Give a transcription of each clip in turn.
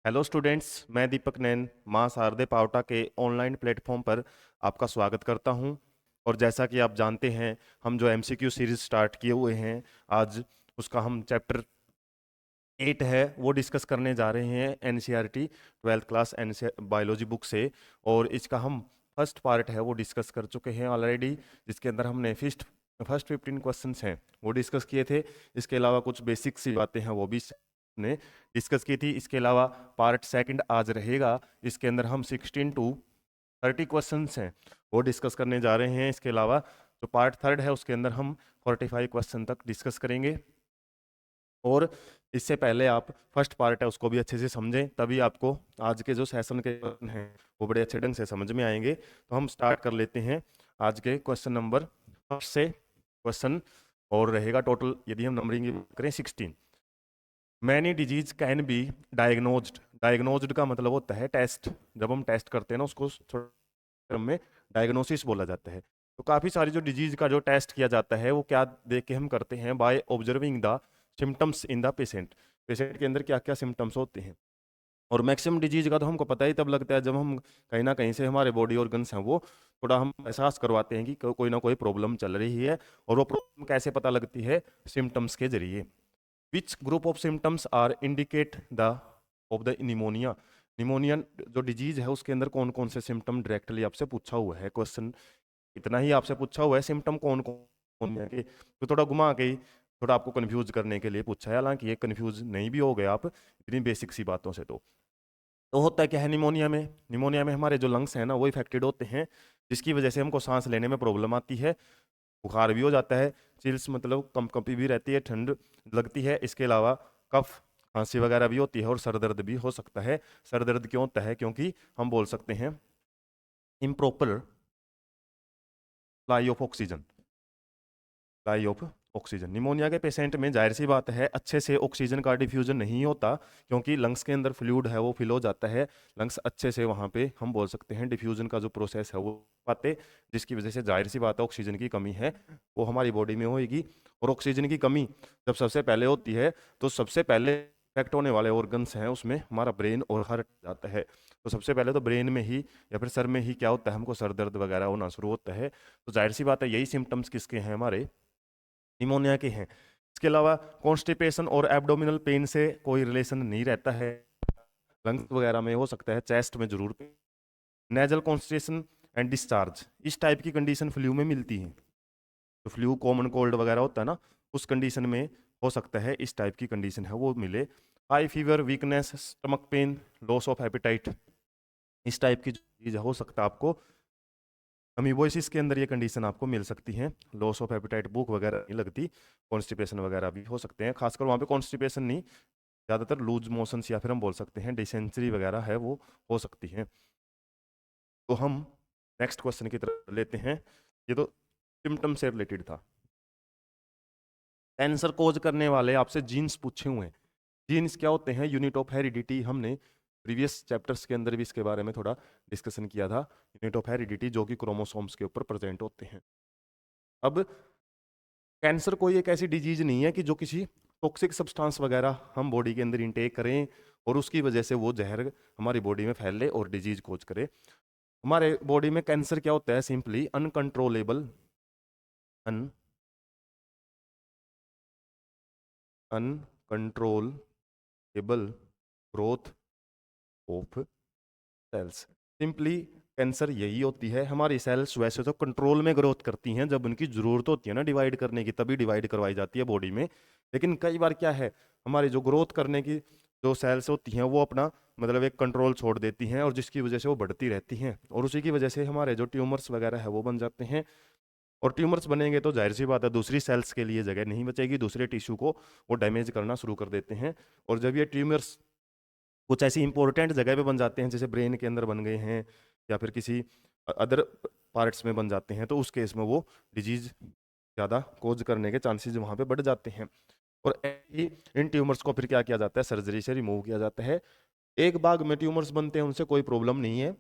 Hello students, मैं दीपक नैन मां शारदे पावटा के ऑनलाइन प्लेटफॉर्म पर आपका स्वागत करता हूं। और जैसा कि आप जानते हैं, हम जो एमसीक्यू सीरीज स्टार्ट किए हुए हैं, आज उसका हम चैप्टर 8 है वो डिस्कस करने जा रहे हैं NCERT 12th class biology book से। और इसका हम फर्स्ट पार्ट है वो डिस्कस कर चुके हैं ऑलरेडी, जिसके अंदर हमने फर्स्ट 15 क्वेश्चंस हैं वो डिस्कस किए थे। इसके अलावा कुछ बेसिक सी बातें हैं वो भी ने डिस्कस की थी। इसके अलावा पार्ट सेकंड आज रहेगा, इसके अंदर हम 16 टू 30 क्वेश्चंस हैं वो डिस्कस करने जा रहे हैं। इसके अलावा जो पार्ट थर्ड है उसके अंदर हम 45 क्वेश्चन तक डिस्कस करेंगे। और इससे पहले आप फर्स्ट पार्ट है उसको भी अच्छे से समझें, तभी आपको आज के जो सेशन के क्वेश्चन हैं वो बड़े अच्छे ढंग से समझ में आएंगे। तो हम स्टार्ट कर लेते हैं आज के क्वेश्चन नंबर फर्स्ट से। क्वेश्चन और रहेगा टोटल, यदि हम नंबरिंग करें, 16। Many disease can be diagnosed. Diagnosed का मतलब होता है टेस्ट। जब हम टेस्ट करते हैं ना, उसको टर्म में डायग्नोसिस बोला जाता है। तो काफ़ी सारी जो डिजीज का जो टेस्ट किया जाता है वो क्या देख के हम करते हैं, by observing the symptoms in the patient. Patient के अंदर क्या क्या सिम्टम्स होते हैं। और मैक्सिमम डिजीज का तो हमको पता ही तब लगता है जब हम कहीं ना कहीं से हमारे बॉडी ऑर्गन्स हैं वो थोड़ा हम एहसास करवाते हैं कि कोई ना कोई प्रॉब्लम चल रही है। और वो प्रॉब्लम कैसे पता लगती है? सिम्टम्स के जरिए। Which group of symptoms are indicate the of the pneumonia. Pneumonia जो डिजीज है उसके अंदर कौन कौन से सिम्टम डायरेक्टली आपसे पूछा हुआ है क्वेश्चन, इतना ही आपसे पूछा हुआ है सिम्टम कौन कौन है। तो थोड़ा घुमा के ही थोड़ा आपको कंफ्यूज करने के लिए पूछा है, हालांकि ये कंफ्यूज नहीं भी हो गए आप इतनी बेसिक सी बातों से। तो होता क्या है निमोनिया में? निमोनिया में हमारे जो लंग्स हैं ना वो इफेक्टेड होते हैं, जिसकी वजह से हमको सांस लेने में प्रॉब्लम आती है, बुखार भी हो जाता है, चिल्स मतलब कंपी भी रहती है, ठंड लगती है। इसके अलावा कफ खांसी वगैरह भी होती है और सर दर्द भी हो सकता है। सर दर्द क्यों होता है? क्योंकि हम बोल सकते हैं improper supply of oxygen. Supply of oxygen pneumonia के पेशेंट में जाहिर सी बात है अच्छे से ऑक्सीजन का डिफ्यूजन नहीं होता, क्योंकि लंग्स के अंदर फ्लूइड है वो फिल हो जाता है। लंग्स अच्छे से वहाँ पे हम बोल सकते हैं डिफ्यूजन का जो प्रोसेस है वो पाते, जिसकी वजह से जाहिर सी बात है ऑक्सीजन की कमी है वो हमारी बॉडी में होगी। और ऑक्सीजन की कमी जब सबसे पहले होती है तो सबसे पहले इफेक्ट होने वाले ऑर्गन्स हैं उसमें हमारा ब्रेन और हार्ट जाता है। तो सबसे पहले तो ब्रेन में ही या फिर सर में ही क्या होता है, हमको सर दर्द वगैरह होना शुरू होता है। तो जाहिर सी बात है यही सिम्टम्स किसके हैं? हमारे निमोनिया के हैं। इसके अलावा कॉन्स्टिपेशन और एब्डोमिनल पेन से कोई रिलेशन नहीं रहता है, लंग्स वगैरह में हो सकता है, चेस्ट में जरूर। नेजल कॉन्स्टिपेशन एंड डिस्चार्ज, इस टाइप की कंडीशन फ्लू में मिलती है। तो फ्लू कॉमन कोल्ड वगैरह होता है ना, उस कंडीशन में हो सकता है इस टाइप की कंडीशन है वो मिले। High fever, weakness, stomach pain, loss of appetite, इस टाइप की चीज हो सकता है आपको अमीबोसिस के अंदर ये कंडीशन आपको मिल सकती है। लॉस ऑफ एपिटाइट, भूख वगैरह नहीं लगती, कॉन्स्टिपेशन वगैरह भी हो सकते हैं। खासकर वहाँ पे कॉन्स्टिपेशन नहीं, ज़्यादातर लूज मोशंस या फिर हम बोल सकते हैं डिसेंट्री वगैरह है वो हो सकती है। तो हम नेक्स्ट क्वेश्चन की तरफ लेते हैं। ये तो सिम्टम से रिलेटेड था। कैंसर कोज करने वाले आपसे जीन्स पूछे हुए हैं। जीन्स क्या होते हैं? Unit of heredity. हमने प्रीवियस चैप्टर्स के अंदर भी इसके बारे में थोड़ा डिस्कशन किया था। यूनिट ऑफ हेरिडिटी जो कि क्रोमोसोम्स के ऊपर प्रेजेंट होते हैं। अब कैंसर कोई एक ऐसी डिजीज नहीं है कि जो किसी टॉक्सिक सब्सटेंस वगैरह हम बॉडी के अंदर इंटेक करें और उसकी वजह से वो जहर हमारी बॉडी में फैले और डिजीज कोज करे। हमारे बॉडी में कैंसर क्या होता है? Simply uncontrollable uncontrollable growth of cells. Simply cancer यही होती है, हमारी सेल्स वैसे तो कंट्रोल में ग्रोथ करती हैं, जब उनकी जरूरत होती है ना डिवाइड करने की तभी डिवाइड करवाई जाती है बॉडी में। लेकिन कई बार क्या है, हमारी जो ग्रोथ करने की जो सेल्स होती हैं वो अपना मतलब एक कंट्रोल छोड़ देती हैं और जिसकी वजह से वो बढ़ती रहती हैं और उसी की वजह से हमारे जो ट्यूमर्स वगैरह है वो बन जाते हैं। और ट्यूमर्स बनेंगे तो जाहिर सी बात है दूसरी सेल्स के लिए जगह नहीं बचेगी, दूसरे टिश्यू को वो डैमेज करना शुरू कर देते हैं। और जब ये ट्यूमर्स कुछ ऐसी इंपॉर्टेंट जगह पे बन जाते हैं, जैसे ब्रेन के अंदर बन गए हैं या फिर किसी अदर पार्ट्स में बन जाते हैं, तो उस केस में वो डिजीज ज़्यादा कोज करने के चांसेस वहाँ पे बढ़ जाते हैं। और इन ट्यूमर्स को फिर क्या किया जाता है? सर्जरी से रिमूव किया जाता है। एक बाग में ट्यूमर्स बनते हैं उनसे कोई प्रॉब्लम नहीं है,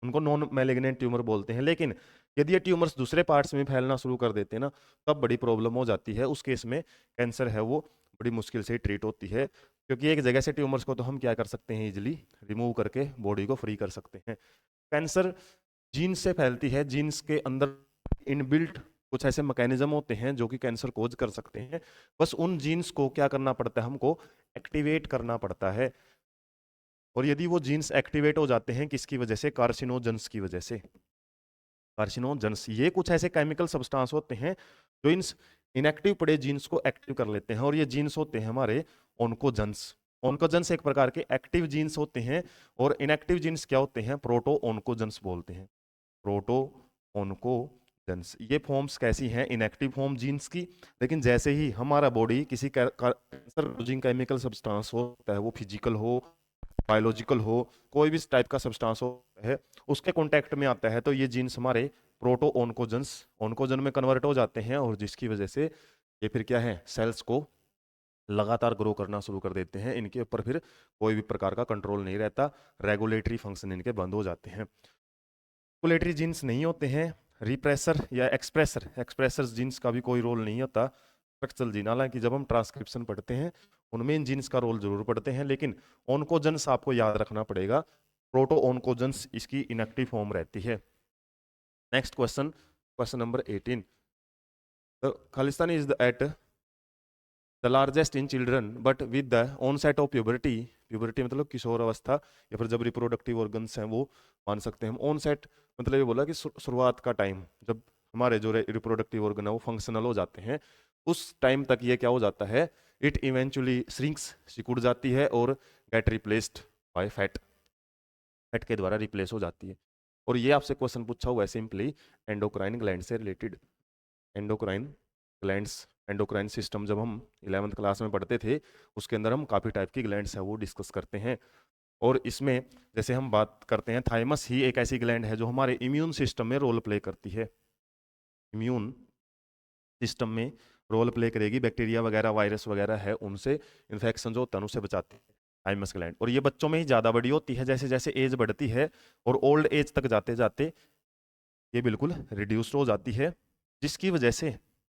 उनको नॉन मैलिग्नेंट ट्यूमर बोलते हैं। लेकिन यदि ये ट्यूमर्स दूसरे पार्ट्स में फैलना शुरू कर देते हैं ना, तब बड़ी प्रॉब्लम हो जाती है। उस केस में कैंसर है वो बड़ी मुश्किल से ट्रीट होती है। क्योंकि एक जगह से ट्यूमर्स को तो हम क्या कर सकते हैं, इजिली रिमूव करके बॉडी को फ्री कर सकते हैं। कैंसर जीन्स से फैलती है, जीन्स के अंदर इनबिल्ट कुछ ऐसे मैकेनिज्म होते हैं जो कि कैंसर कोज कर सकते हैं। बस उन जीन्स को क्या करना पड़ता है, हमको एक्टिवेट करना पड़ता है। और यदि वो जीन्स एक्टिवेट हो जाते हैं किसकी वजह से, कार्सिनोजेंस की वजह से। कार्सिनोजेंस ये कुछ ऐसे केमिकल सब्सटेंस होते हैं जो इन इनएक्टिव पड़े जीन्स को एक्टिव कर लेते हैं, और ये जीन्स होते हैं हमारे ओनकोजेंस। ओनकोजेंस एक प्रकार के एक्टिव जीन्स होते हैं, और इनएक्टिव जीन्स क्या होते हैं, प्रोटो ओनकोजेंस बोलते हैं। प्रोटो ओनकोजेंस ये फॉर्म्स कैसी हैं, इनएक्टिव फॉर्म जीन्स की। लेकिन जैसे ही हमारा बॉडी किसी कैंसर केमिकल सब्सटेंस होता है, वो फिजिकल हो, बायोलॉजिकल हो, कोई भी टाइप का सब्सटेंस हो है, उसके कांटेक्ट में आता है, तो ये जीन्स हमारे प्रोटो ओनकोजेंस ओनकोजन में कन्वर्ट हो जाते हैं, और जिसकी वजह से ये फिर क्या है, सेल्स को लगातार ग्रो करना शुरू कर देते हैं। इनके ऊपर फिर कोई भी प्रकार का कंट्रोल नहीं रहता, रेगुलेटरी फंक्शन इनके बंद हो जाते हैं। रेगुलेटरी जीन्स नहीं होते हैं, रिप्रेसर या एक्सप्रेसर, एक्सप्रेसर जीन्स का भी कोई रोल नहीं होता स्ट्रक्चरल जीन। हालांकि जब हम ट्रांसक्रिप्शन पढ़ते हैं उनमें इन जीन्स का रोल जरूर पढ़ते हैं, लेकिन ओनकोजेंस आपको याद रखना पड़ेगा, प्रोटो ओनकोजेंस इसकी इनएक्टिव फॉर्म रहती है। Next question, question number 18। खालिस्तान is at the largest in children but with the onset of puberty. Puberty मतलब किशोर अवस्था, या फिर जब रिप्रोडक्टिव ऑर्गन्स हैं वो मान सकते हैं हम। ऑनसेट मतलब ये बोला कि शुरुआत का टाइम, जब हमारे जो रिप्रोडक्टिव ऑर्गन है वो फंक्शनल हो जाते हैं, उस टाइम तक ये क्या हो जाता है, इट इवेंचुअली श्रिंक्स, सिकुड़ जाती है, और gate replaced by fat, fat के द्वारा रिप्लेस हो जाती है। और ये आपसे क्वेश्चन पूछा हुआ है सिंपली एंडोक्राइन ग्लैंड से related. Endocrine glands, endocrine system जब हम 11th क्लास में पढ़ते थे, उसके अंदर हम काफ़ी टाइप की ग्लैंड्स है वो डिस्कस करते हैं। और इसमें जैसे हम बात करते हैं, थाइमस ही एक ऐसी ग्लैंड है जो हमारे इम्यून सिस्टम में रोल प्ले करती है। इम्यून सिस्टम में रोल प्ले करेगी, बैक्टीरिया वगैरह वायरस वगैरह है उनसे इन्फेक्शन जो होता है उससे बचाती है थाइमस ग्लैंड। और ये बच्चों में ही ज़्यादा बड़ी होती है, जैसे जैसे एज बढ़ती है और ओल्ड एज तक जाते जाते ये बिल्कुल रिड्यूस्ड हो जाती है, जिसकी वजह से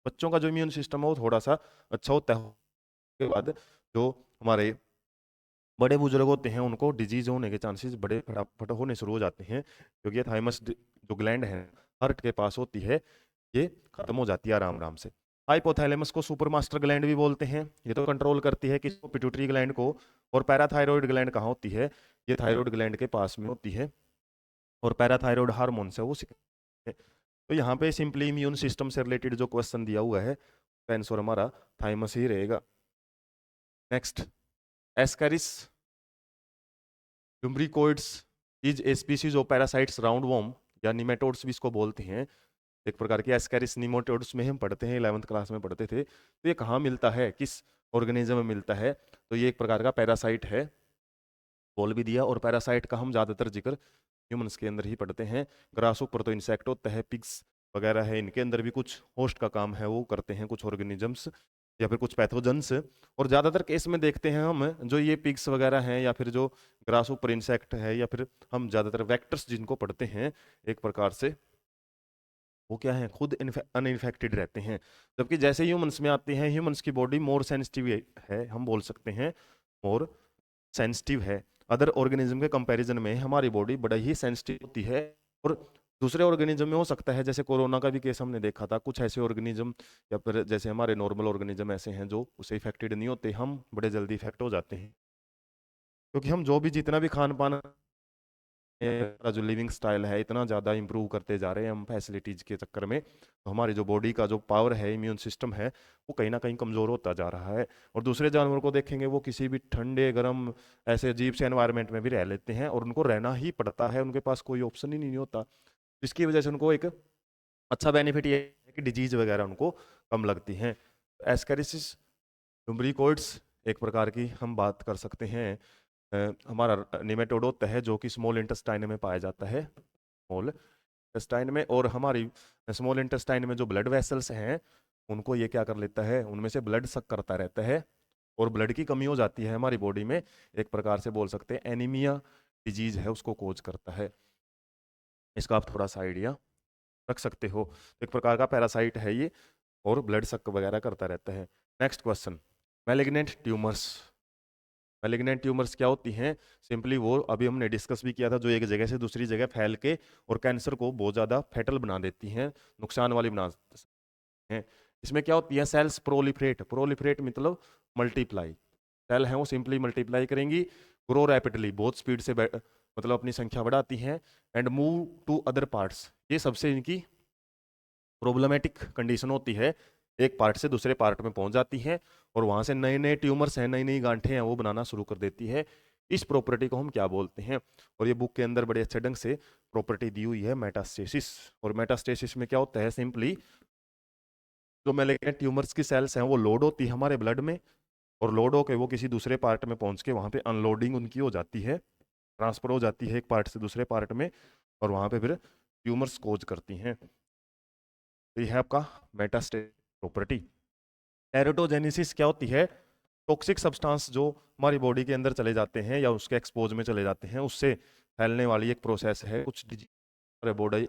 बच्चों का जो इम्यून सिस्टम है वो थोड़ा सा अच्छा होता है। उसके बाद जो हमारे बड़े बुजुर्ग होते हैं उनको डिजीज होने के चांसेस बड़े फटाफट होने शुरू हो जाते हैं, क्योंकि ये थाइमस जो ग्लैंड है हार्ट के पास होती है, ये खत्म हो जाती है आराम आराम से। हाइपोथैलेमस को सुपर मास्टर ग्लैंड भी बोलते हैं, ये तो कंट्रोल करती है किसको, पिट्यूटरी ग्लैंड को। और पैराथायरॉइड ग्लैंड कहाँ होती है, ये थायराइड ग्लैंड के पास में होती है, और पैराथायरॉइड हार्मोन है वो है। तो यहाँ पे सिंपली इम्यून सिस्टम से रिलेटेड जो क्वेश्चन दिया हुआ है, आंसर हमारा थाइमस ही रहेगा। Next, ascaris lumbricoides is a species of parasites round worm, या निमेटोड्स भी इसको बोलते हैं। एक प्रकार की एस्कैरिस निमेटोड्स में हम पढ़ते हैं, 11th क्लास में पढ़ते थे। तो ये कहाँ मिलता है, किस ऑर्गेनिज्म में मिलता है, तो ये एक प्रकार का पैरासाइट है, बोल भी दिया। और पैरासाइट का हम ज़्यादातर जिक्र ह्यूमंस के अंदर ही पढ़ते हैं। ग्रासोपर तो इंसेक्ट होता है, पिग्स वगैरह है, इनके अंदर भी कुछ होस्ट का काम है वो करते हैं, कुछ ऑर्गेनिजम्स या फिर कुछ पैथोजन्स। और ज़्यादातर केस में देखते हैं हम जो ये पिग्स वगैरह हैं, या फिर जो ग्रासोपर इंसेक्ट है, या फिर हम ज़्यादातर वेक्टर्स जिनको पढ़ते हैं, एक प्रकार से वो क्या है, खुद अनइन्फेक्टेड रहते हैं। जबकि जैसे ह्यूमंस में आते हैं, ह्यूमंस की बॉडी मोर सेंसिटिव है, हम बोल सकते हैं मोर सेंसिटिव है। अदर ऑर्गेनिज्म के कंपैरिजन में हमारी बॉडी बड़ा ही सेंसिटिव होती है। और दूसरे ऑर्गेनिज्म में हो सकता है, जैसे कोरोना का भी केस हमने देखा था, कुछ ऐसे ऑर्गेनिज्म या फिर जैसे हमारे नॉर्मल ऑर्गेनिज्म ऐसे हैं जो उससे इफेक्टेड नहीं होते, हम बड़े जल्दी इफेक्ट हो जाते हैं, क्योंकि हम जो भी जितना भी खान पान, हमारा जो लिविंग स्टाइल है इतना ज़्यादा इंप्रूव करते जा रहे हैं हम फैसिलिटीज के चक्कर में, तो हमारी जो बॉडी का जो पावर है, इम्यून सिस्टम है, वो कहीं ना कहीं कमज़ोर होता जा रहा है। और दूसरे जानवर को देखेंगे, वो किसी भी ठंडे गर्म ऐसे अजीब से एनवायरनमेंट में भी रह लेते हैं, और उनको रहना ही पड़ता है, उनके पास कोई ऑप्शन ही नहीं होता। इसकी वजह से उनको एक अच्छा बेनिफिट ये है कि डिजीज वगैरह उनको कम लगती हैं। एस्कैरिसिस लुम्ब्रिकोइड्स एक प्रकार की हम बात कर सकते हैं, हमारा निमेटोड होता है जो कि स्मॉल इंटेस्टाइन में पाया जाता है, स्मॉल इंटेस्टाइन में। और हमारी स्मॉल इंटेस्टाइन में जो ब्लड वेसल्स हैं उनको ये क्या कर लेता है, उनमें से ब्लड सक करता रहता है, और ब्लड की कमी हो जाती है हमारी बॉडी में, एक प्रकार से बोल सकते हैं एनीमिया डिजीज है उसको कोज करता है। इसका आप थोड़ा सा आइडिया रख सकते हो। एक प्रकार का पैरासाइट है ये, और ब्लड सक वगैरह करता रहता है। Next question, malignant tumours. Malignant tumours क्या होती हैं? सिंपली वो अभी हमने डिस्कस भी किया था, जो एक जगह से दूसरी जगह फैल के और कैंसर को बहुत ज़्यादा फैटल बना देती हैं, नुकसान वाली बना हैं। इसमें क्या होती है? सेल्स प्रोलिफरेट, प्रोलिफरेट मतलब मल्टीप्लाई, सेल हैं वो सिंपली मल्टीप्लाई करेंगी, ग्रो रैपिडली, बहुत स्पीड से मतलब अपनी संख्या बढ़ाती हैं, and move to other parts. ये सबसे इनकी प्रॉब्लमेटिक कंडीशन होती है, एक पार्ट से दूसरे पार्ट में पहुंच जाती है और वहां से नए नए ट्यूमर्स हैं, नई नई गांठें हैं, वो बनाना शुरू कर देती है। इस प्रॉपर्टी को हम क्या बोलते हैं? और ये बुक के अंदर बड़े अच्छे ढंग से प्रॉपर्टी दी हुई है, मेटास्टेसिस। और मेटास्टेसिस में क्या होता है? सिंपली जो मैलिग्नेंट ट्यूमर्स की सेल्स हैं वो लोड होती है हमारे ब्लड में, और लोड होकर वो किसी दूसरे पार्ट में पहुंच के वहां पे अनलोडिंग उनकी हो जाती है, ट्रांसफर हो जाती है एक पार्ट से दूसरे पार्ट में, और वहां पे फिर ट्यूमर्स कोज करती हैं। तो ये है आपका मेटास्टेसिस प्रॉपर्टी। टेरिटोजेनेसिस क्या होती है? टॉक्सिक सब्सटेंस जो हमारी बॉडी के अंदर चले जाते हैं या उसके एक्सपोज में चले जाते हैं, उससे फैलने वाली एक प्रोसेस है, कुछ डिजीज बॉडी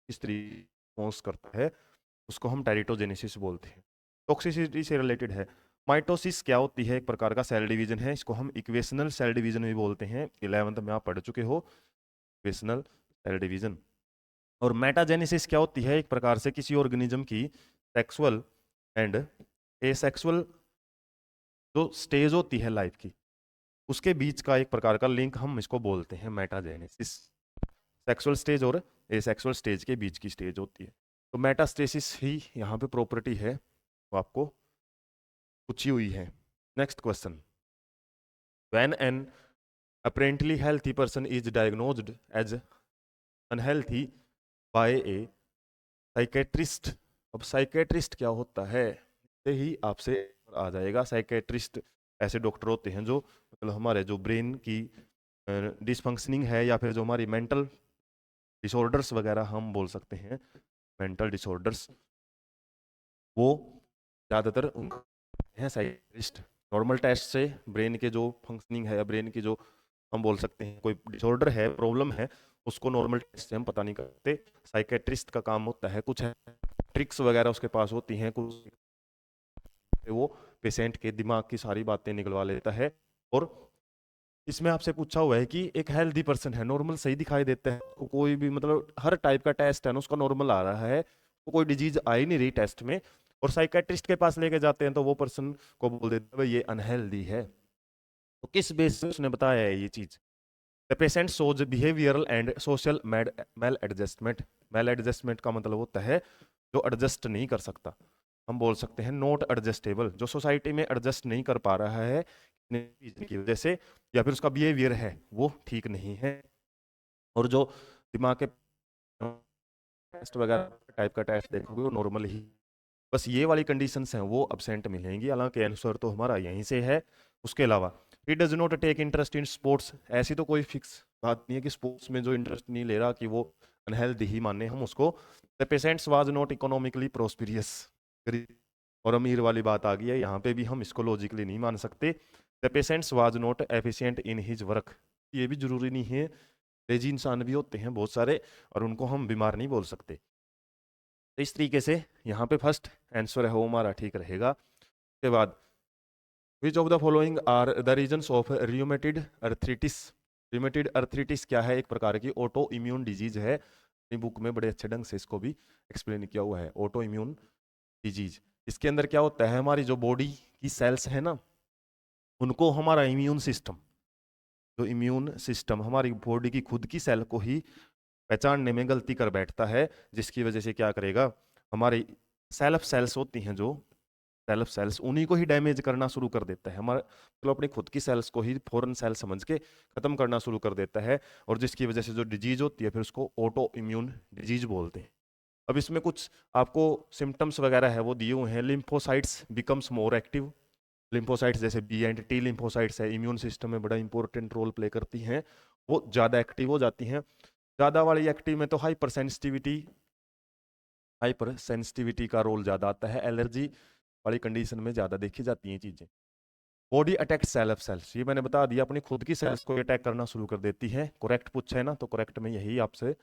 इस तरीके रिस्पॉन्स करता है, उसको हम टेरिटोजेनेसिस बोलते हैं, टॉक्सिसिटी से रिलेटेड है। माइटोसिस क्या होती है? एक प्रकार का सेल डिवीजन है, इसको हम इक्वेशनल सेल डिवीजन भी बोलते हैं, 11th में आप पढ़ चुके हो इक्वेशनल सेल डिवीजन। और मेटाजेनेसिस क्या होती है? एक प्रकार से किसी ऑर्गेनिज्म की सेक्सुअल एंड एसेक्सुअल जो स्टेज होती है लाइफ की, उसके बीच का एक प्रकार का लिंक, हम इसको बोलते हैं मेटाजेनेसिस। सेक्सुअल स्टेज और एसेक्सुअल स्टेज के बीच की स्टेज होती है। तो मेटास्टेसिस ही यहाँ पे प्रॉपर्टी है, वो आपको पूछी हुई है। Next question, when an apparently healthy person is diagnosed as unhealthy by a psychiatrist। अब साइकेट्रिस्ट क्या होता है? से ही आपसे आ जाएगा। साइकेट्रिस्ट ऐसे डॉक्टर होते हैं जो मतलब हमारे जो ब्रेन की डिसफंक्शनिंग है, या फिर जो हमारी मेंटल डिसऑर्डर्स वगैरह हम बोल सकते हैं, मेंटल डिसऑर्डर्स, वो ज़्यादातर हैं साइकेट्रिस्ट। नॉर्मल टेस्ट से ब्रेन के जो फंक्शनिंग है, या ब्रेन की जो हम बोल सकते हैं कोई डिसऑर्डर है, प्रॉब्लम है, उसको नॉर्मल टेस्ट से हम पता नहीं करते। साइकेट्रिस्ट का काम होता है, कुछ है ट्रिक्स वगैरह उसके पास होती हैं, कुछ वो पेशेंट के दिमाग की सारी बातें निकलवा लेता है। और इसमें आपसे पूछा हुआ है कि एक हेल्दी पर्सन है, नॉर्मल सही दिखाई देता है, तो कोई भी मतलब हर टाइप का टेस्ट है ना उसका नॉर्मल आ रहा है, तो कोई डिजीज आ ही नहीं रही टेस्ट में, और साइकेट्रिस्ट के पास लेके जाते हैं तो वो पर्सन को बोल देते हैं भाई ये अनहेल्दी है। तो किस बेस पे उसने बताया है ये चीज? The patient shows behavioural and social maladjustment. Maladjustment का मतलब होता है जो एडजस्ट नहीं कर सकता, हम बोल सकते हैं नॉट एडजस्टेबल, जो सोसाइटी में एडजस्ट नहीं कर पा रहा है की वजह से, या फिर उसका बिहेवियर है वो ठीक नहीं है। और जो दिमाग के टेस्ट वगैरह टाइप का टेस्ट देखोगे वो नॉर्मल ही, बस ये वाली कंडीशंस हैं वो अब्सेंट मिलेंगी, हालांकि आंसर तो हमारा यहीं से है। उसके अलावा he does not take interest in sports. ऐसी तो कोई फिक्स बात नहीं है कि स्पोर्ट्स में जो इंटरेस्ट नहीं ले रहा कि वो अनहेल्दी ही माने हम उसको। The patients was not economically prosperous, और अमीर वाली बात आ गई है यहाँ पे भी, हम इसको लॉजिकली नहीं मान सकते। The patients was not efficient in his work, ये भी जरूरी नहीं है, लेजी इंसान भी होते हैं बहुत सारे, और उनको हम बीमार नहीं बोल सकते। तो इस तरीके से यहाँ पे फर्स्ट आंसर है वो हमारा ठीक रहेगा। उसके बाद which of the following are the reasons of rheumatoid arthritis. Rheumatoid arthritis क्या है? एक प्रकार की ऑटो इम्यून डिजीज है, अपनी बुक में बड़े अच्छे ढंग से इसको भी एक्सप्लेन किया हुआ है, ऑटो इम्यून डिजीज। इसके अंदर क्या होता है? हमारी जो बॉडी की सेल्स है ना, उनको हमारा इम्यून सिस्टम, जो इम्यून सिस्टम हमारी बॉडी की खुद की सेल को ही पहचानने में गलती कर बैठता है, जिसकी वजह से क्या करेगा, हमारी सेल्फ सेल्स होती हैं जो सेल्फ सेल्स, उन्हीं को ही डैमेज करना शुरू कर देता है, हमारा मतलब अपनी खुद की सेल्स को ही फॉरेन सेल समझ के खत्म करना शुरू कर देता है, और जिसकी वजह से जो डिजीज होती है फिर उसको ऑटो इम्यून डिजीज बोलते हैं। अब इसमें कुछ आपको सिम्टम्स वगैरह है वो दिए हुए हैं। Lymphocytes becomes more active, lymphocytes जैसे बी एंड टी लिम्फोसाइट्स है, इम्यून सिस्टम में बड़ा इंपॉर्टेंट रोल प्ले करती हैं, वो ज़्यादा एक्टिव हो जाती हैं। ज़्यादा वाली एक्टिव में तो हाइपर सेंसिटिविटी का रोल ज़्यादा आता है, एलर्जी वाली कंडीशन में ज़्यादा देखी जाती हैं चीज़ें। Body attack cell of cells, ये मैंने बता दिया, अपनी खुद की सेल्स को अटैक करना शुरू कर देती है। करेक्ट पूछा है ना, तो करेक्ट में यही आपसे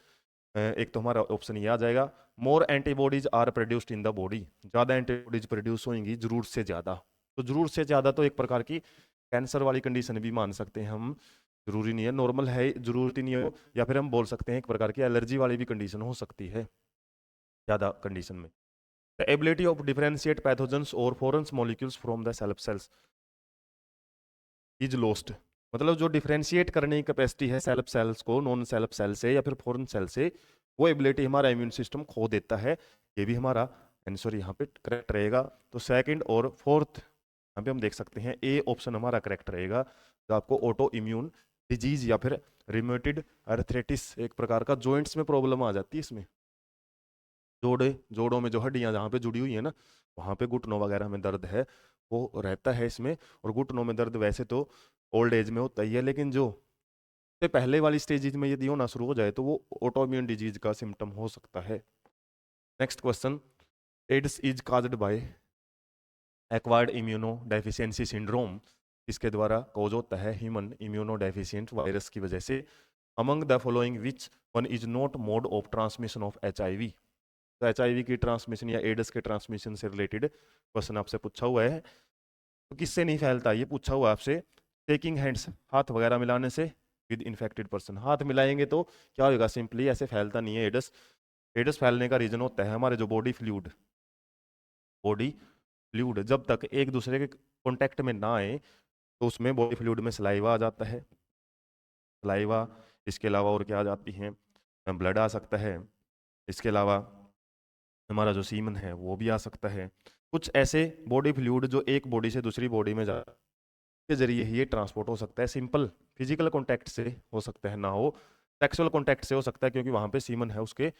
एक तो हमारा ऑप्शन ये आ जाएगा। More antibodies are produced in the body, ज़्यादा एंटीबॉडीज प्रोड्यूस होंगी जरूरत से ज़्यादा। तो जरूरत से ज़्यादा तो एक प्रकार की कैंसर वाली कंडीशन भी मान सकते हैं हम, जरूरी नहीं है, नॉर्मल है जरूरत ही नहीं है, या फिर हम बोल सकते हैं एक प्रकार की एलर्जी वाली भी कंडीशन हो सकती है ज़्यादा कंडीशन में। The ability of differentiate pathogens और foreign molecules from the self cells is lost. मतलब जो डिफरेंशिएट करने की कैपेसिटी है सेल्फ सेल्स को नॉन सेल्फ सेल से या फिर फॉरेन सेल से, वो एबिलिटी हमारा इम्यून सिस्टम खो देता है। ये भी हमारा आंसर यहाँ पे करेक्ट रहेगा। तो सेकंड और फोर्थ यहाँ पे हम देख सकते हैं ए ऑप्शन हमारा करेक्ट रहेगा। तो आपको ऑटो इम्यून डिजीज या फिर रिमेटेड अर्थराइटिस, एक प्रकार का जॉइंट्स में प्रॉब्लम आ जाती है इसमें, जोड़ों में जो हड्डियां जहाँ पे जुड़ी हुई है ना, वहाँ पे घुटनों वगैरह में दर्द है वो रहता है इसमें। और घुटनों में दर्द वैसे तो ओल्ड एज में होता ही है, लेकिन जो से पहले वाली स्टेज में यदि होना शुरू हो जाए तो वो ऑटोइम्यून डिजीज का सिम्टम हो सकता है। Next question, AIDS is caused by acquired immunodeficiency syndrome, इसके द्वारा कॉज होता है ह्यूमन इम्यूनो डेफिशिएंट वायरस की वजह से। Among the following which one is not mode of transmission of HIV। तो HIV की ट्रांसमिशन या एड्स के ट्रांसमिशन से रिलेटेड क्वेश्चन आपसे पूछा हुआ है। तो किससे नहीं फैलता, ये पूछा हुआ आपसे। टेकिंग हैंड्स, हाथ वगैरह मिलाने से विद इन्फेक्टेड पर्सन, हाथ मिलाएंगे तो क्या होगा, सिंपली ऐसे फैलता नहीं है एड्स। एड्स फैलने का रीजन होता है हमारे जो बॉडी फ्लूइड जब तक एक दूसरे के कांटेक्ट में ना आए तो उसमें बॉडी फ्लूइड में सलाइवा आ जाता है, सलाइवा, इसके अलावा और क्या आ जाती हैं, ब्लड आ सकता है, इसके अलावा हमारा जो सीमन है वो भी आ सकता है। कुछ ऐसे बॉडी फ्लूइड जो एक बॉडी से दूसरी बॉडी में जा के जरिए ही ये ट्रांसपोर्ट हो सकता है। सिंपल फिजिकल कांटेक्ट से हो सकता है, ना हो सेक्सुअल कांटेक्ट से हो सकता है, क्योंकि वहाँ पे सीमन है उसके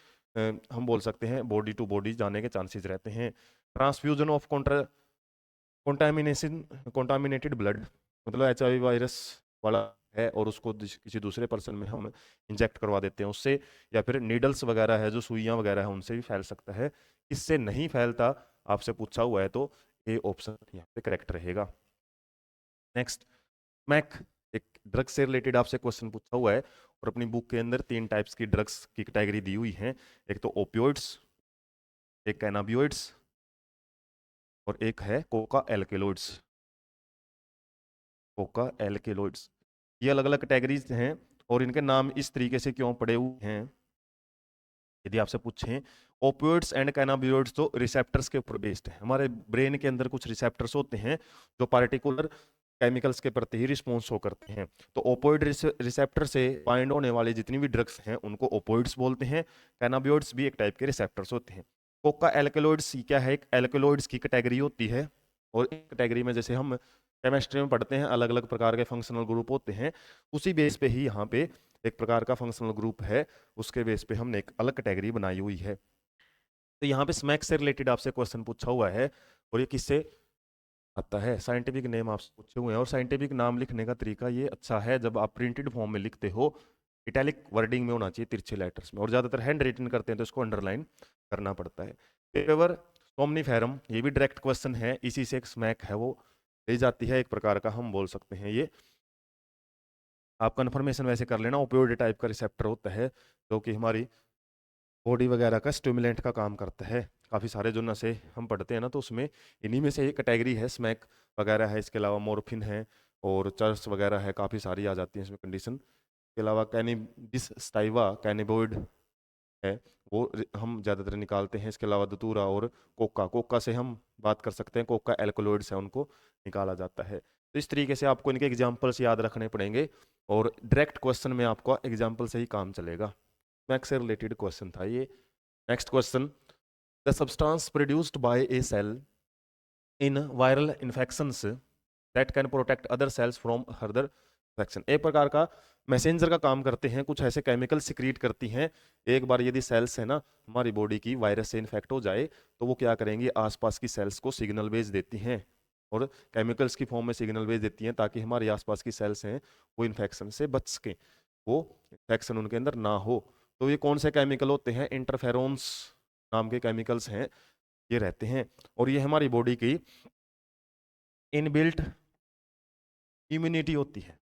हम बोल सकते हैं बॉडी टू बॉडी जाने के चांसेस रहते हैं। Transfusion of contamination contaminated blood, मतलब HIV वायरस वाला है और उसको किसी दूसरे पर्सन में हम इंजेक्ट करवा देते हैं उससे, या फिर नीडल्स वगैरह है जो सुइयां वगैरह है उनसे भी फैल सकता है। इससे नहीं फैलता आपसे पूछा हुआ है तो ए ऑप्शन यहाँ पे करेक्ट रहेगा। नेक्स्ट, मैक, एक ड्रग से रिलेटेड आपसे क्वेश्चन पूछा हुआ है और अपनी बुक के अंदर 3 टाइप्स की ड्रग्स की कैटेगरी दी हुई है। एक तो ओपियोइड्स, एक कैनाबियोइड्स और एक है कोका एल्केलॉइड्स। कोका एल्केलॉइड्स, ये अलग अलग कैटेगरीज हैं और इनके नाम इस तरीके से क्यों पड़े हुए हैं। यदि आपसे पूछें, ओपियोइड्स एंड कैनाबियोइड्स तो रिसेप्टर्स के ऊपर बेस्ड है। हमारे ब्रेन के अंदर कुछ रिसेप्टर्स होते हैं जो पार्टिकुलर केमिकल्स के प्रति ही रिस्पॉन्स शो करते हैं। तो ओपोइड रिसेप्टर से बाइंड होने वाली जितनी भी ड्रग्स हैं उनको ओपोइड्स बोलते हैं। कैनाबियोइड्स भी एक टाइप के रिसेप्टर्स होते हैं। कोका एल्केलॉइड्स क्या है, एक एल्केलॉइड्स की कैटेगरी होती है और इस कैटेगरी में जैसे हम केमिस्ट्री में पढ़ते हैं अलग अलग प्रकार के फंक्शनल ग्रुप होते हैं, उसी बेस पे ही यहाँ पे एक प्रकार का फंक्शनल ग्रुप है, उसके बेस पे हमने एक अलग कैटेगरी बनाई हुई है। तो यहाँ पे स्मैक से रिलेटेड आपसे क्वेश्चन पूछा हुआ है और ये किससे आता है, साइंटिफिक नेम आपसे पूछे हुए हैं। और साइंटिफिक नाम लिखने का तरीका ये अच्छा है, जब आप प्रिंटेड फॉर्म में लिखते हो इटैलिक वर्डिंग में होना चाहिए, तिरछे लेटर्स में, और ज़्यादातर हैंड रिटन करते हैं तो इसको अंडरलाइन करना पड़ता है। पेपर सोमनीफेरम, ये भी डायरेक्ट क्वेश्चन है, इसी से एक स्मैक है वो ले जाती है, एक प्रकार का हम बोल सकते हैं ये, आप कन्फर्मेशन वैसे कर लेना, ओपियोइड टाइप का रिसेप्टर होता है जो कि हमारी बॉडी वगैरह का स्टिमुलेंट का काम करता है। काफ़ी सारे जो नशे हम पढ़ते हैं ना तो उसमें इन्हीं में से एक कैटेगरी है, स्मैक वगैरह है, इसके अलावा मोर्फिन है और चर्स वगैरह है, काफ़ी सारी आ जाती हैं इसमें कंडीशन। इसके अलावा कैनिबिस स्टाइवा कैनिबोइड है, वो हम ज़्यादातर निकालते हैं। इसके अलावा दतूरा और कोका, कोका से हम बात कर सकते हैं, कोका एल्कोलॉइड्स है उनको निकाला जाता है। तो इस तरीके से आपको इनके एग्जाम्पल्स याद रखने पड़ेंगे और डायरेक्ट क्वेश्चन में आपको एग्जाम्पल से ही काम चलेगा। मैक्स से रिलेटेड क्वेश्चन था ये। Next question, the substance produced by a cell in viral infections that can protect other cells from further infection, एक प्रकार का मैसेंजर का काम करते हैं, कुछ ऐसे केमिकल सिक्रीट करती हैं। एक बार यदि सेल्स है ना हमारी बॉडी की वायरस से इन्फेक्ट हो जाए तो वो क्या करेंगी, आसपास की सेल्स को सिग्नल भेज देती हैं और केमिकल्स की फॉर्म में सिग्नल भेज देती हैं ताकि हमारे आसपास की सेल्स हैं वो इन्फेक्शन से बच सकें, वो इन्फेक्शन उनके अंदर ना हो। तो ये कौन से केमिकल होते हैं, इंटरफेरोन्स नाम के केमिकल्स हैं ये रहते हैं, और ये हमारी बॉडी की इनबिल्ट इम्यूनिटी होती है,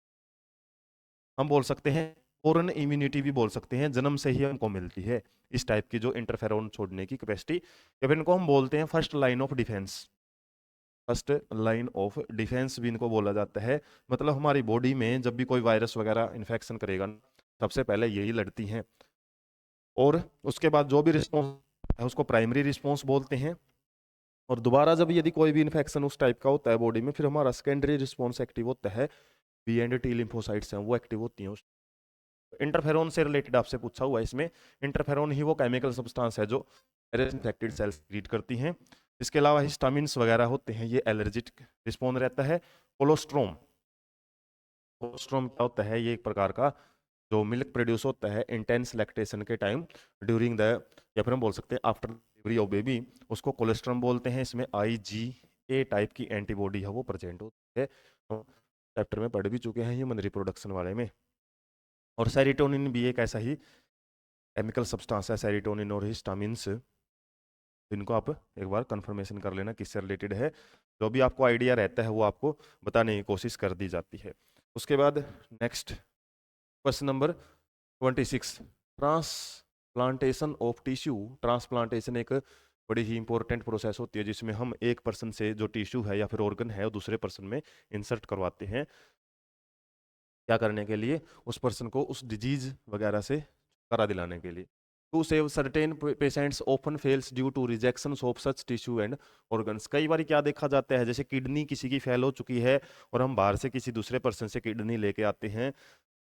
हम बोल सकते हैं फॉरेन इम्यूनिटी भी बोल सकते हैं, जन्म से ही हमको मिलती है इस टाइप की जो इंटरफेरोन छोड़ने की कैपेसिटी, या फिर इनको हम बोलते हैं first line of defence. First line of defence भी इनको बोला जाता है। मतलब हमारी बॉडी में जब भी कोई वायरस वगैरह इन्फेक्शन करेगा, सबसे पहले यही लड़ती हैं, और उसके बाद जो भी रिस्पॉन्स है उसको प्राइमरी रिस्पॉन्स बोलते हैं। और दोबारा जब यदि कोई भी इन्फेक्शन उस टाइप का होता है बॉडी में, फिर हमारा सेकेंडरी रिस्पॉन्स एक्टिव होता है, बी एंड टी लिम्फोसाइट्स हैं वो एक्टिव होती हैं। इंटरफेरोन से रिलेटेड आपसे पूछा हुआ है इसमें। इंटरफेरोन ही वो केमिकल सब्सटेंस है जो इन्फेक्टेड सेल्स क्रिएट करती हैं। इसके अलावा हिस्टामिन्स वगैरह होते हैं, ये एलर्जिक रिस्पॉन्स रहता है। कोलोस्ट्रोम, कोलोस्ट्रोम क्या होता है, ये एक प्रकार का जो मिल्क प्रोड्यूस होता है इंटेंस लैक्टेशन के टाइम ड्यूरिंग द, या फिर हम बोल सकते हैं आफ्टर डिलीवरी ऑफ बेबी, उसको कोलेस्ट्रॉम बोलते हैं। इसमें IgA टाइप की एंटीबॉडी है वो प्रेजेंट होती है, चैप्टर में पढ़ भी चुके हैं ह्यूमन रिप्रोडक्शन वाले में। और सेरोटोनिन भी एक ऐसा ही केमिकल सब्सटेंस है, सेरोटोनिन और हिस्टामिन्स, इनको आप एक बार कंफर्मेशन कर लेना किससे रिलेटेड है। जो भी आपको आइडिया रहता है वो आपको बताने की कोशिश कर दी जाती है। उसके बाद next question number 26, transplantation of tissue. Transplantation एक बड़ी ही इंपॉर्टेंट प्रोसेस होती है जिसमें हम एक पर्सन से जो टिश्यू है या फिर ऑर्गन है वो दूसरे पर्सन में इंसर्ट करवाते हैं। क्या करने के लिए, उस पर्सन को उस डिजीज वगैरह से छुटकारा दिलाने के लिए। To save certain patients often fails due to rejection of such tissue and organs. कई बार क्या देखा जाता है, जैसे किडनी किसी की फेल हो चुकी है और हम बाहर से किसी दूसरे पर्सन से किडनी लेके आते हैं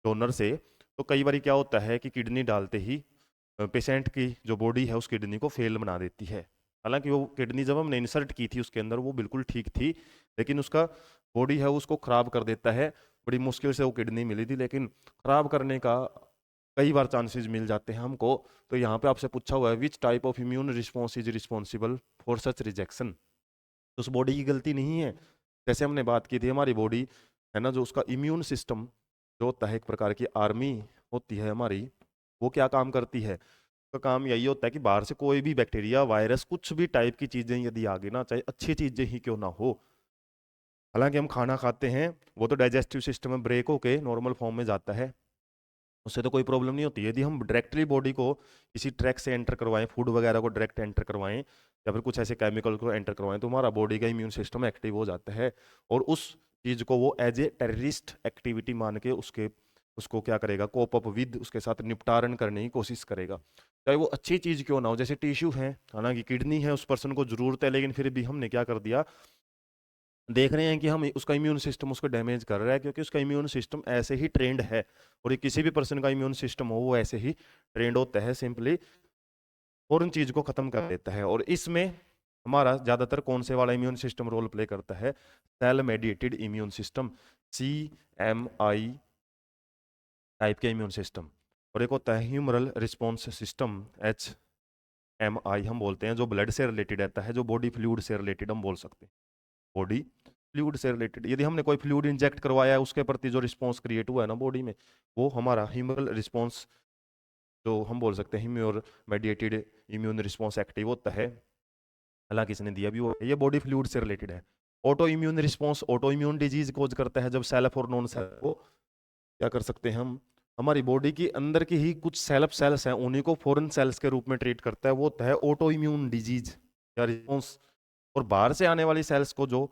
डोनर से, तो कई बार क्या होता है कि किडनी डालते ही पेशेंट की जो बॉडी है उस किडनी को फेल बना देती है। हालांकि वो किडनी जब हमने इंसर्ट की थी उसके अंदर वो बिल्कुल ठीक थी, लेकिन उसका बॉडी है उसको खराब कर देता है। बड़ी मुश्किल से वो किडनी मिली थी, लेकिन खराब करने का कई बार चांसेस मिल जाते हैं हमको। तो यहाँ पे आपसे पूछा हुआ है which type of immune response is responsible for such rejection. तो उस बॉडी की गलती नहीं है। जैसे हमने बात की थी, हमारी बॉडी है ना, जो उसका इम्यून सिस्टम जो होता है एक प्रकार की आर्मी होती है हमारी, वो क्या काम करती है, उसका काम यही होता है कि बाहर से कोई भी बैक्टीरिया वायरस कुछ भी टाइप की चीजें यदि आगे ना, चाहे अच्छी चीजें ही क्यों ना हो, हालांकि हम खाना खाते हैं वो तो डाइजेस्टिव सिस्टम में ब्रेक होके नॉर्मल फॉर्म में जाता है, उससे तो कोई प्रॉब्लम नहीं होती। यदि हम डायरेक्टली बॉडी को किसी ट्रैक से एंटर करवाएं, फूड वगैरह को डायरेक्ट एंटर करवाएं या फिर कुछ ऐसे केमिकल को एंटर करवाएं, तो हमारा बॉडी का इम्यून सिस्टम एक्टिव हो जाता है और उस चीज को वो एज ए टेररिस्ट एक्टिविटी मान के उसको क्या करेगा, कोप अप विद, उसके साथ निपटारण करने की कोशिश करेगा, चाहे वो अच्छी चीज क्यों ना हो। जैसे टिश्यू है, हालांकि किडनी है उस पर्सन को जरूरत है, लेकिन फिर भी हमने क्या कर दिया, देख रहे हैं कि हम उसका इम्यून सिस्टम उसको डैमेज कर रहा है, क्योंकि उसका इम्यून सिस्टम ऐसे ही ट्रेंड है, और ये किसी भी पर्सन का इम्यून सिस्टम हो वो ऐसे ही ट्रेंड होता है, सिंपली और उन चीज को खत्म कर देता है। और इसमें हमारा ज्यादातर कौन से वाला इम्यून सिस्टम रोल प्ले करता है, cell mediated immune system, CMI type के इम्यून सिस्टम। और एक होता है ह्यूमरल रिस्पॉन्स सिस्टम, HMI हम बोलते हैं, जो ब्लड से रिलेटेड रहता है, जो बॉडी फ्लूइड से रिलेटेड हम बोल सकते हैं, बॉडी फ्लूइड से रिलेटेड। यदि हमने कोई फ्लूइड इंजेक्ट करवाया है उसके प्रति जो रिस्पॉन्स क्रिएट हुआ है ना बॉडी में, वो हमारा ह्यूमरल रिस्पॉन्स, जो हम बोल सकते हैं humour mediated immune response active होता है। हालांकि इसने दिया भी वो, ये बॉडी फ्लूइड से रिलेटेड है। Autoimmune response, autoimmune disease cause करता है जब सेल्फ और नॉन सेल्फ को क्या कर सकते हैं हम, हमारी बॉडी के अंदर की ही कुछ सेल्फ सेल्स हैं उन्हीं को फॉरेन सेल्स के रूप में ट्रीट करता है, वो होता है ऑटो इम्यून डिजीज या रिस्पॉन्स। और बाहर से आने वाली सेल्स को जो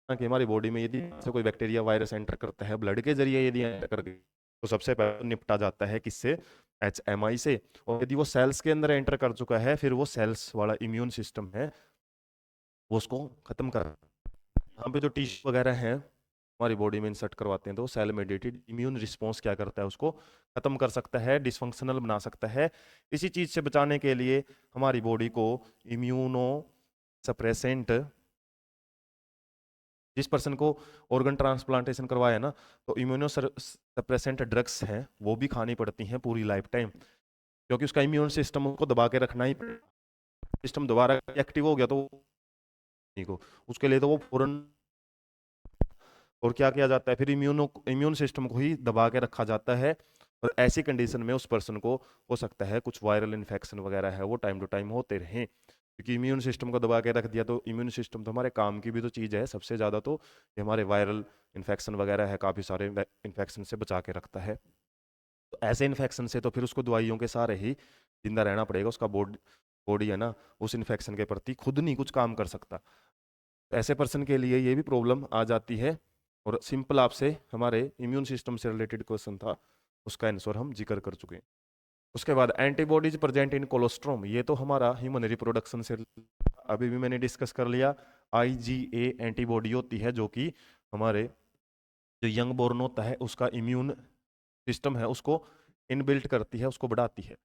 कि हमारी बॉडी में यदि से कोई बैक्टीरिया वायरस एंटर करता है ब्लड के जरिए, यदि एंटर कर गई तो सबसे पहले निपटा जाता है किससे, HMI से। और यदि वो सेल्स के अंदर एंटर कर चुका है, फिर वो सेल्स वाला इम्यून सिस्टम है वो उसको खत्म कर, यहाँ पे जो टिश्यू वगैरह हैं हमारी बॉडी में इंसर्ट करवाते हैं, तो सेल मेडिएटेड इम्यून रिस्पॉन्स क्या करता है, उसको खत्म कर सकता है, डिसफंक्शनल बना सकता है। इसी चीज से बचाने के लिए हमारी बॉडी को इम्यूनो सप्रेसेंट, जिस पर्सन को ऑर्गन ट्रांसप्लांटेशन करवाया ना, तो इम्यूनो सप्रेसेंट ड्रग्स हैं वो भी खानी पड़ती हैं पूरी लाइफ टाइम, क्योंकि उसका इम्यून सिस्टम को दबा के रखना ही, सिस्टम दोबारा एक्टिव हो गया तो को उसके लिए तो वो फौरन, और क्या किया जाता है फिर, इम्यून सिस्टम को ही दबा के रखा जाता है। और ऐसी कंडीशन में उस पर्सन को हो सकता है कुछ वायरल इन्फेक्शन वगैरह है वो टाइम टू टाइम होते रहें, क्योंकि इम्यून सिस्टम को दबा के रख दिया। तो इम्यून सिस्टम तो हमारे काम की भी तो चीज़ है सबसे ज़्यादा, तो ये हमारे वायरल इन्फेक्शन वगैरह है काफ़ी सारे इन्फेक्शन से बचा के रखता है। तो ऐसे इन्फेक्शन से तो फिर उसको दवाइयों के सहारे ही जिंदा रहना पड़ेगा, उसका बॉडी है ना उस इन्फेक्शन के प्रति खुद नहीं कुछ काम कर सकता। ऐसे पर्सन के लिए ये भी प्रॉब्लम आ जाती है। और सिंपल आपसे हमारे इम्यून सिस्टम से रिलेटेड क्वेश्चन था, उसका आंसर हम जिक्र कर चुके हैं। उसके बाद एंटीबॉडीज प्रेजेंट इन कोलोस्ट्रोम, ये तो हमारा ह्यूमन रिप्रोडक्शन से अभी भी मैंने डिस्कस कर लिया। IgA एंटीबॉडी होती है जो कि हमारे जो यंग बोर्न होता है उसका इम्यून सिस्टम है उसको इनबिल्ट करती है, उसको बढ़ाती है।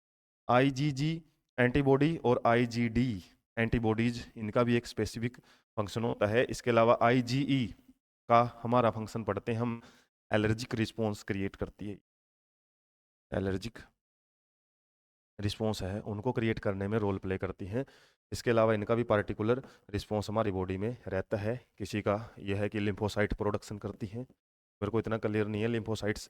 IgG एंटीबॉडी और IgD एंटीबॉडीज, इनका भी एक स्पेसिफिक फंक्शन होता है। इसके अलावा IgE का हमारा फंक्शन पढ़ते हैं हम, एलर्जिक रिस्पॉन्स क्रिएट करती है। एलर्जिक रिस्पॉन्स है उनको क्रिएट करने में रोल प्ले करती हैं। इसके अलावा इनका भी पार्टिकुलर रिस्पॉन्स हमारी बॉडी में रहता है। किसी का यह है कि लिम्फोसाइट प्रोडक्शन करती हैं, मेरे को इतना क्लियर नहीं है लिम्फोसाइट्स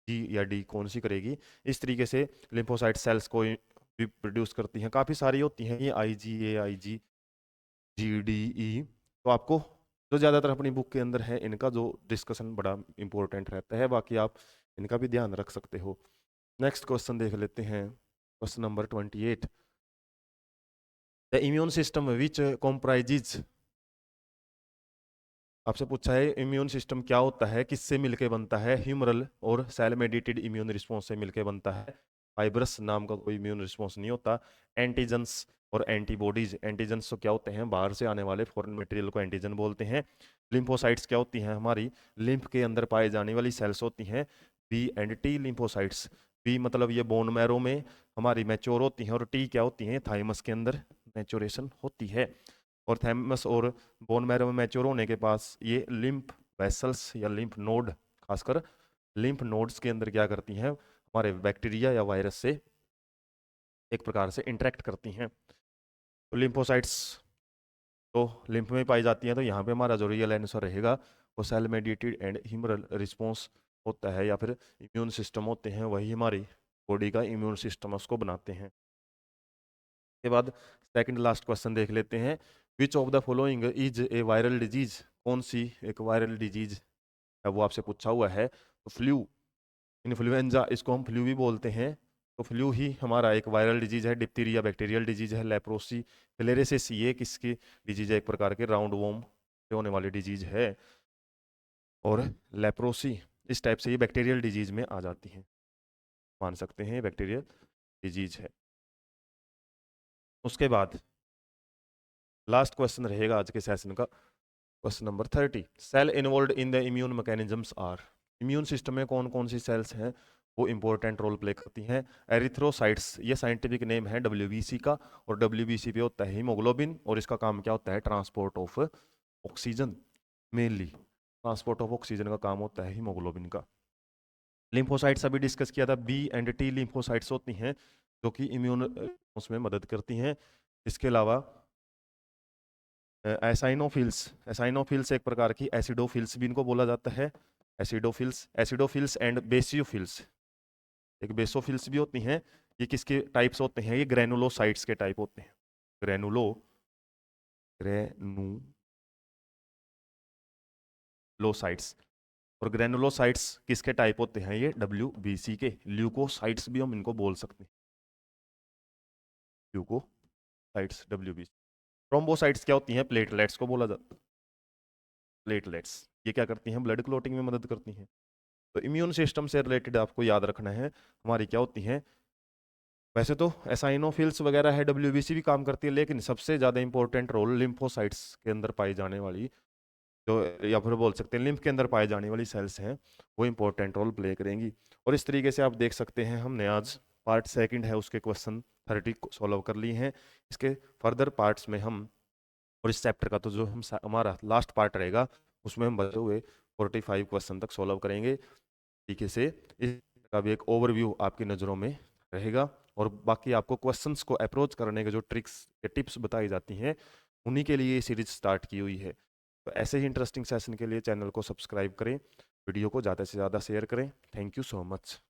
जी या डी कौन सी करेगी। इस तरीके से लिम्फोसाइट सेल्स को भी प्रोड्यूस करती हैं, काफ़ी सारी होती हैं ये IgA IgG DE। तो आपको जो ज़्यादातर अपनी बुक के अंदर है इनका जो डिस्कशन बड़ा इंपॉर्टेंट रहता है, बाकी आप इनका भी ध्यान रख सकते हो। नेक्स्ट क्वेश्चन देख लेते हैं, question number 28। The immune system which comprises, आपसे पूछा है इम्यून सिस्टम क्या होता है, किससे मिलके बनता है। ह्यूमरल और सेल मेडिएटेड इम्यून रिस्पॉन्स से मिलके बनता है। फाइब्रस नाम का कोई इम्यून रिस्पॉन्स नहीं होता। एंटीजन्स और एंटीबॉडीज, एंटीजन्स तो क्या होते हैं, बाहर से आने वाले फॉरेन मटेरियल को एंटीजन बोलते हैं। लिम्फोसाइट्स क्या होती हैं, हमारी लिम्फ के अंदर पाए जाने वाली सेल्स होती हैं। B&T लिम्फोसाइट्स, बी मतलब ये बोन मैरो में हमारी मैच्योर होती हैं, और टी क्या होती हैं, थाइमस के अंदर मैच्योरेशन होती है। और थैमस और बोन मैरो में मैच्योर होने के पास ये लिम्फ वेसल्स या लिम्फ नोड, खासकर लिम्फ नोड्स के अंदर क्या करती हैं, हमारे बैक्टीरिया या वायरस से एक प्रकार से इंटरेक्ट करती हैं। तो लिम्फोसाइट्स तो लिम्फ में पाई जाती हैं, तो यहाँ पे हमारा जो रियल आंसर रहेगा वो cell mediated and humoral response होता है, या फिर इम्यून सिस्टम होते हैं, वही हमारी बॉडी का इम्यून सिस्टम उसको बनाते हैं। के बाद सेकंड लास्ट क्वेश्चन देख लेते हैं। विच of the following is a viral disease, कौन सी एक वायरल डिजीज है वो आपसे पूछा हुआ है। तो फ्लू, इन्फ्लुएंजा, इसको हम फ्लू भी बोलते हैं, तो फ्लू ही हमारा एक वायरल डिजीज है। डिप्थीरिया बैक्टीरियल डिजीज है। लेप्रोसी फिलेरियासिस ये किसकी डिजीज है, एक प्रकार के राउंड वॉर्म से होने वाली डिजीज है। और लेप्रोसी इस टाइप से ये बैक्टीरियल डिजीज में आ जाती है, मान सकते हैं बैक्टीरियल डिजीज है। उसके बाद लास्ट क्वेश्चन रहेगा आज के सेशन का, question number 30। Cell involve in the immune mechanisms are, immune system में कौन कौन सी सेल्स हैं वो इंपॉर्टेंट रोल प्ले करती हैं। एरिथ्रोसाइट्स, ये साइंटिफिक नेम है WBC का, और WBC पे होता है हीमोग्लोबिन, और इसका काम क्या होता है, transport of oxygen, mainly transport of oxygen का काम होता है हीमोग्लोबिन का। लिम्फोसाइट्स अभी डिस्कस किया था, B&T लिम्फोसाइट्स होती हैं जो कि इम्यून उसमें मदद करती हैं। इसके अलावा एसाइनोफिल्स, एसाइनोफिल्स एक प्रकार की एसिडोफिल्स भी इनको बोला जाता है। एसिडोफिल्स, एसिडोफिल्स एंड बेसियोफिल्स, एक बेसोफिल्स भी होती हैं। ये किसके टाइप्स होते हैं, ये ग्रेनुलोसाइट्स के टाइप होते हैं। ग्रेनुलोसाइट्स, और ग्रेनुलोसाइट्स किसके टाइप होते हैं, ये WBC के। ल्यूकोसाइट्स भी हम इनको बोल सकते हैं, ल्यूकोसाइट्स WBC। थ्रोम्बोसाइट्स क्या होती हैं, प्लेटलेट्स को बोला जाता है। प्लेटलेट्स ये क्या करती हैं, ब्लड क्लोटिंग में मदद करती हैं। तो इम्यून सिस्टम से रिलेटेड आपको याद रखना है हमारी क्या होती हैं। वैसे तो एसाइनोफिल्स वगैरह है, WBC भी काम करती है, लेकिन सबसे ज़्यादा इंपॉर्टेंट रोल लिम्फोसाइट्स के अंदर पाई जाने वाली जो, या फिर बोल सकते हैं लिम्फ के अंदर पाई जाने वाली सेल्स हैं, वो इंपॉर्टेंट रोल प्ले करेंगी। और इस तरीके से आप देख सकते हैं हमने आज पार्ट सेकंड है उसके क्वेश्चन 30 सॉल्व कर लिए हैं। इसके फर्दर पार्ट्स में हम, और इस चैप्टर का तो जो हम हमारा लास्ट पार्ट रहेगा उसमें हम बचे हुए 45 क्वेश्चन तक सॉल्व करेंगे। तरीके से इसका भी एक ओवरव्यू आपकी नज़रों में रहेगा, और बाकी आपको क्वेश्चंस को अप्रोच करने के जो ट्रिक्स या टिप्स बताई जाती हैं उन्हीं के लिए ये सीरीज स्टार्ट की हुई है। तो ऐसे ही इंटरेस्टिंग सेशन के लिए चैनल को सब्सक्राइब करें, वीडियो को ज़्यादा से ज़्यादा शेयर करें। Thank you so much.